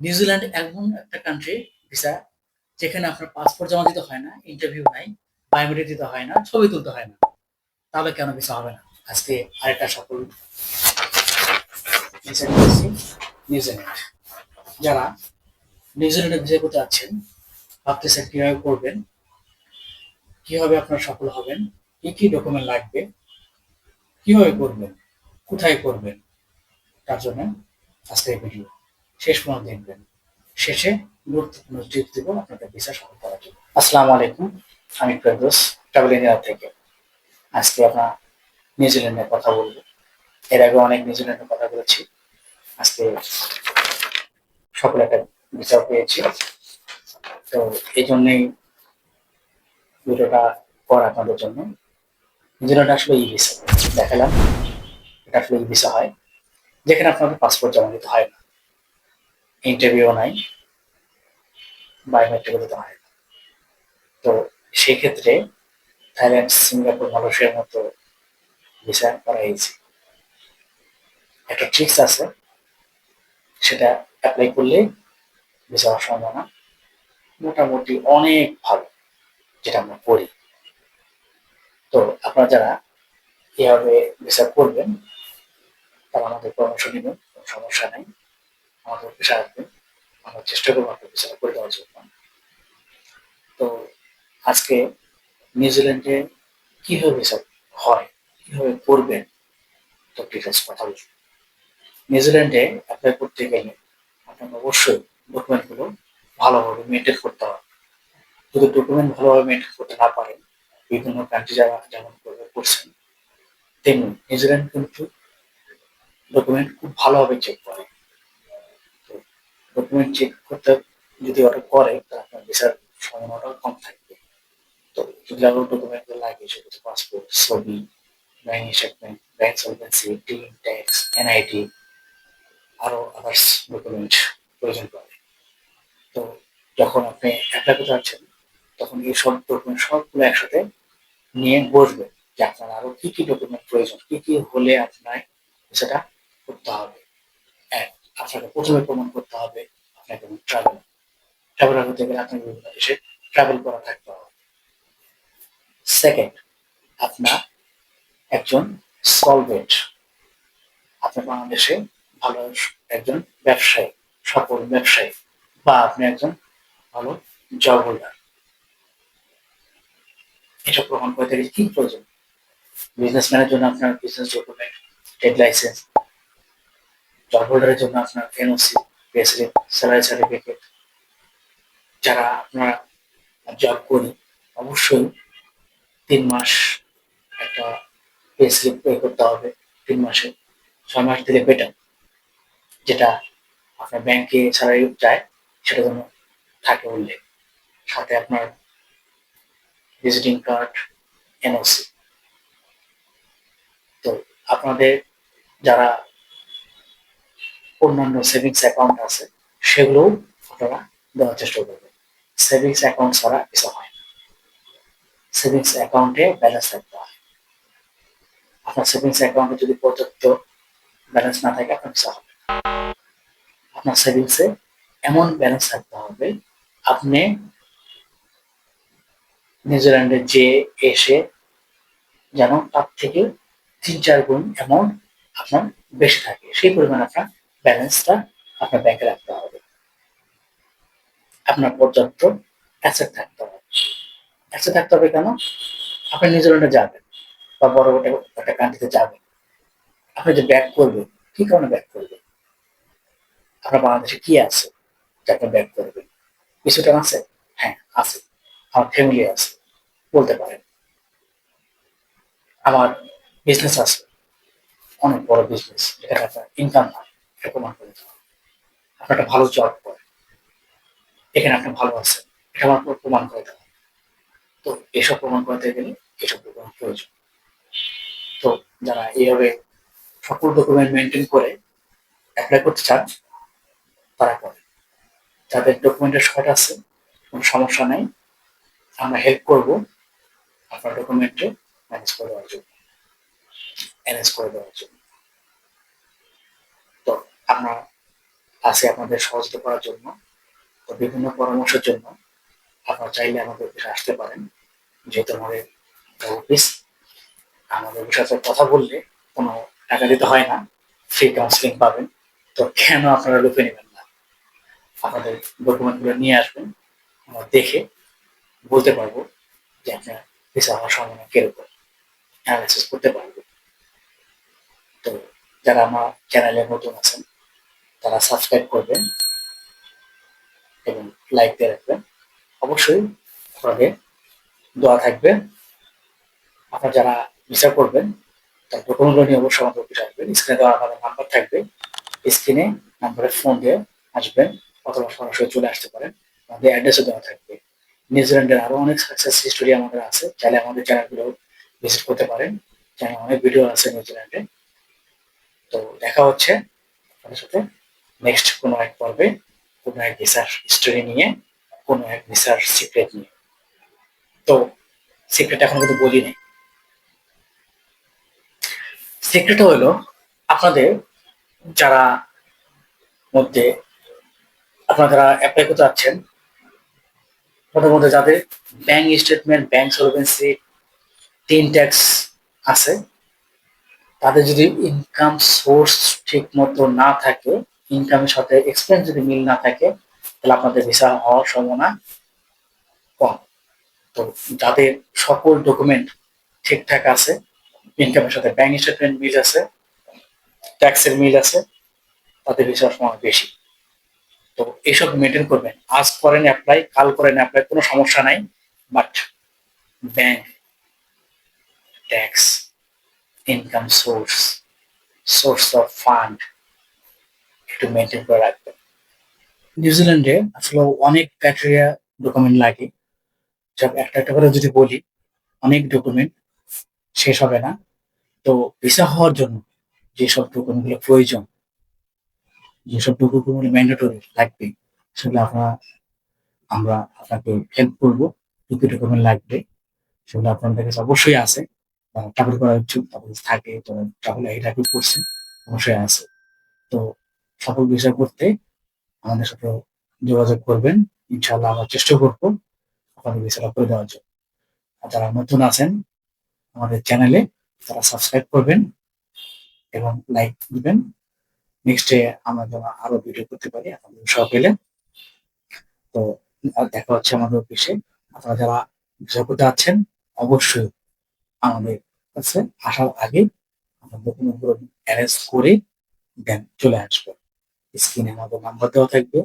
New Zealand এমন একটা country visa যেখানে আপনার পাসপোর্ট জমা দিতে হয় না, ইন্টারভিউ নাই, বায়োমেট্রিক দিতে হয় না, ছবি তুলতে হয় না। তাহলে কেন ভিসা হবে না? আজকে আরেকটা সফল ভিসা নিয়েছি নিউজিল্যান্ড। যারা নিউজিল্যান্ডে ভিসা করতে যাচ্ছেন, ভাবতেছেন কিভাবে করবেন, কিভাবে আপনারা সফল হবেন, কি কি ডকুমেন্ট লাগবে, কিভাবে করবেন, কোথায় করবেন, তার জন্য আজকে এই ভিডিও শেষ পর্যন্ত দেখবেন। শেষে গুরুত্বপূর্ণ টিপস দিব আপনাদের ভিসা সফল করার জন্য। আসসালামু আলাইকুম, আমি ফেরদৌস, ট্রাভেল ইন্ডিয়া থেকে। আজকে আমরা নিউজিল্যান্ডের কথা বলবো। এর আগে অনেক নিউজিল্যান্ডের কথা বলেছি। আজকে সকলে একটা ভিসা পেয়েছি, তো এই জন্যই ভিডিওটা করা আপনাদের জন্য। নিউজিল্যান্ড আসলে ই ভিসা দেখালাম, এটা আসলে ই ভিসা হয় যেখানে আপনাকে পাসপোর্ট জমা দিতে হয় না, ইন্টারভিউ নাই, বায়োমেট্রিক দিতে হয় না। তো সেই ক্ষেত্রে থাইল্যান্ড, সিঙ্গাপুর, মালয়েশিয়ার মতো ভিসা করা হয়েছে। একটা ট্রিক্স আছে, সেটা অ্যাপ্লাই করলে ভিসা হওয়ার সম্ভাবনা মোটামুটি অনেক ভালো, যেটা আমরা করি। তো আপনারা যারা এভাবে ভিসা করবেন তারা আমাদের পরামর্শ নেবেন, কোনো সমস্যা নেই, আমাদের ভিসা রাখবেন, আমরা চেষ্টা করবো আপনার ভিসাটা করে দেওয়ার জন্য। তো আজকে নিউজিল্যান্ডে কিভাবে ভিসা হয়, কিভাবে করবেন, তো ডিটেলস কথা বলবো। নিউজিল্যান্ডে অ্যাপ্লাই করতে গেলে আপনাকে অবশ্যই ডকুমেন্টগুলো ভালোভাবে মেনটেন করতে হবে। যদি ডকুমেন্ট ভালোভাবে মেনটেন করতে না পারেন, বিভিন্ন কান্ট্রি যারা যেমন করছেন, তেমনি নিউজিল্যান্ড কিন্তু ডকুমেন্ট খুব ভালোভাবে চেক করে। তো ডকুমেন্ট চেক করতে যদি ওরা করে, তাহলে আপনার ভিসার সম্ভাবনাটাও কম থাকবে। তো যেগুলো ডকুমেন্ট লাগে সেগুলো পাসপোর্ট, ছবি, bank statement, bank solvency, tin tax, NID, আরো আদার্স ডকুমেন্ট প্রয়োজন পড়ে। তো যখন আপনি অ্যাপ্লাই করতে যাচ্ছেন, তখন এই সব ডকুমেন্ট সবগুলো একসাথে নিয়ে বসবেন যে আপনার আরো কি কি ডকুমেন্ট প্রয়োজন, কি কি হলে আপনার সেটা করতে হবে। এক, আপনাকে প্রথমে প্রমাণ করতে হবে আপনাকে ট্রাভেলার হতে গেলে আপনাকে বিভিন্ন দেশে ট্রাভেল করা থাকতে হবে। সেকেন্ড, আপনার একজন সলভেন্ট, আপনার বাংলাদেশে ভালো একজন ব্যবসায়ী, সফল ব্যবসায়ী, বা আপনি একজন ভালো জব হোল্ডার। এটা প্রমাণ করতে গেলে কি প্রয়োজন? বিজনেসম্যানের জন্য আপনার business document, trade licence, job হোল্ডারের জন্য আপনার এনওসি, পেস্লিপ, স্যালারি সার্টিফিকেট। যারা আপনারা জব করি, অবশ্যই 3 মাস একটা পেস্লিপ পে করতে হবে। 3 মাসে 6 মাস দিলে বেটার, যেটা আপনার ব্যাংকে স্যালারি যায় সেটা যেন থাকে উল্লেখ, সাথে আপনার ভিজিটিং কার্ড, এনওসি। তো আপনাদের যারা অন্যান্য সেভিংস অ্যাকাউন্ট আছে, সেগুলোও আপনারা দেওয়ার চেষ্টা করবেন। সেভিংস অ্যাকাউন্ট ছাড়া কিছু হয় না, সেভিংস অ্যাকাউন্টে ব্যালেন্স রাখতে হয়। আপনার সেভিংস অ্যাকাউন্টে যদি পর্যাপ্ত ব্যালেন্স না থাকে, আপনার কিছু হবে না। আপনার সেভিংসে এমন ব্যালেন্স রাখতে হবে, আপনি নিউজিল্যান্ডে যে এসে যেন তার থেকে 3-4 গুণ অ্যামাউন্ট আপনার বেশি থাকে, সেই পরিমাণ আপনার ব্যালেন্সটা আপনার ব্যাংকে রাখতে হবে। আপনার পর্যাপ্ত অ্যাসেট থাকতে হবে। অ্যাসেট থাকতে হবে কেন? আপনি নিউজিল্যান্ডে যাবেন বা বড় একটা কান্ট্রিতে যাবেন, আপনি যে ব্যাক করবেন, কি কারণে ব্যাক করবেন? আপনার বাংলাদেশে কি আছে যে আপনি ব্যাক করবেন? কিছুটা আছে? হ্যাঁ আছে, আমার ফ্যামিলি আছে, বলতে পারেন। আমার বিজনেস আছে, অনেক বড় বিজনেস, যেখানে আপনার ইনকাম হয়, এটা প্রমাণ করে দিতে হবে। আপনার একটা ভালো জব করে, এখানে আপনি ভালো আছেন, এটা আমার প্রমাণ করে দেওয়া। তো এসব প্রমাণ করতে গেলে এসব ডকুমেন্ট প্রয়োজন। তো যারা এইভাবে সকল ডকুমেন্ট মেনটেন করে অ্যাপ্লাই করতে চান, তারা করে। যাদের ডকুমেন্টের শর্ট আছে, কোনো সমস্যা নেই, আমরা হেল্প করব আপনার ডকুমেন্টে ম্যানেজ করে দেওয়ার জন্য, অ্যারেঞ্জ করে দেওয়ার জন্য। তো আপনার আছে আপনাদের সহযোগিতা করার জন্য। তো বিভিন্ন পরামর্শের জন্য আপনারা চাইলে আমাদের অফিসে আসতে পারেন। যেহেতু আমাদের অফিস, আমাদের অফিসের সাথে কথা বললে কোনো টাকা দিতে হয় না, ফ্রি কাউন্সিলিং পাবেন। তো কেন আপনারা লুপে নেবেন না, আপনাদের ডকুমেন্টগুলো নিয়ে আসবেন, আমরা দেখে বলতে পারবো যে আপনার ভিসা হওয়ার সম্ভাবনা কিরকম, অ্যানালাইসিস করতে পারবো। তো যারা আমার চ্যানেলে নতুন আছেন তারা সাবস্ক্রাইব করবেন এবং লাইক দিয়ে রাখবেন। অবশ্যই আপনাদের দোয়া থাকবে। আপনারা যারা ভিসা করবেন তার ডকুমেন্টগুলো নিয়ে অবশ্যই আমাদের অফিসে আসবেন। স্ক্রিনে দেওয়া আমাদের নাম্বার থাকবে, স্ক্রিনে নাম্বারে ফোন দিয়ে আসবেন অথবা সরাসরি চলে আসতে পারেন। আমাদের অ্যাড্রেসও দেওয়া থাকবে। নিউজিল্যান্ডের আরো অনেক সাকসেস স্টোরি আমাদের আছে, চাইলে আমাদের চ্যানেলগুলো ভিজিট করতে পারেন। চ্যানেলে অনেক ভিডিও আছে নিউজিল্যান্ডে। তো দেখা হচ্ছে আপনাদের সাথে নেক্সট কোনো এক পর্বে, কোনো এক ভিসার স্টোরি নিয়ে, কোনো এক ভিসার সিক্রেট নিয়ে। তো সিক্রেট এখন কিন্তু বলি নাই। সিক্রেট হলো আপনাদের যারা মধ্যে আপনারা যারা অ্যাপ্লাই করতে যাচ্ছেন, প্রথমত যাদের bank statement, bank solvency, tin tax আছে, তাদের যদি ইনকাম সোর্স ঠিক মতো না থাকে, ইনকামের সাথে এক্সপেন্স যদি মিল না থাকে, তাহলে আপনাদের ভিসা হওয়ার সম্ভাবনা কম। তো যাদের সকল ডকুমেন্ট ঠিকঠাক আছে, ইনকামের সাথে ব্যাংক স্টেটমেন্ট মিল আছে, ট্যাক্সের মিল আছে, তাদের ভিসার সম্ভাবনা বেশি। তো এইসব মেনটেন করবেন। আজ করেন অ্যাপ্লাই, কাল করেন অ্যাপ্লাই, কোনো সমস্যা নাই। But bank, tax, income source, source of fund একটু মেনটেন করে রাখবেন। নিউজিল্যান্ডে আসলে অনেক ক্রাইটেরিয়া ডকুমেন্ট লাগে। সব একটা একটা করে যদি বলি, অনেক ডকুমেন্ট শেষ হবে না। তো ভিসা হওয়ার জন্য যেসব ডকুমেন্টগুলো প্রয়োজন, যেসব ডকুমেন্ট ম্যান্ডেটরি লাগবে, সেগুলো আমরা আপনাকে হেল্প করবো। কি কি ডকুমেন্ট লাগবে সেগুলো আপনাদের কাছে অবশ্যই আছে। ট্রাভেল করার ইচ্ছুক তাদের থাকে, তো ট্রাভেল আইডি করছেন, অবশ্যই আছে। তো সকল বিষয় করতে আমাদের সাথে যোগাযোগ করবেন। ইনশাআল্লাহ আমরা চেষ্টা করবো আপনাদের বিষয়টা করে দেওয়ার জন্য। আর যারা নতুন আছেন আমাদের চ্যানেলে, তারা সাবস্ক্রাইব করবেন এবং লাইক দিবেন। নেক্সটে আমরা যেন আরো ভিডিও করতে পারি আপনাদের সব পেলে। তো দেখা হচ্ছে আমাদের অফিসে। আপনারা যারা ভিসা করতে আছেন অবশ্যই আমাদের কাছে আসার আগে আপনার ডকুমেন্টগুলো অ্যারেঞ্জ করে দেন চলে আসবেন। স্ক্রিনে আমাদের নাম্বার দেওয়া থাকবে,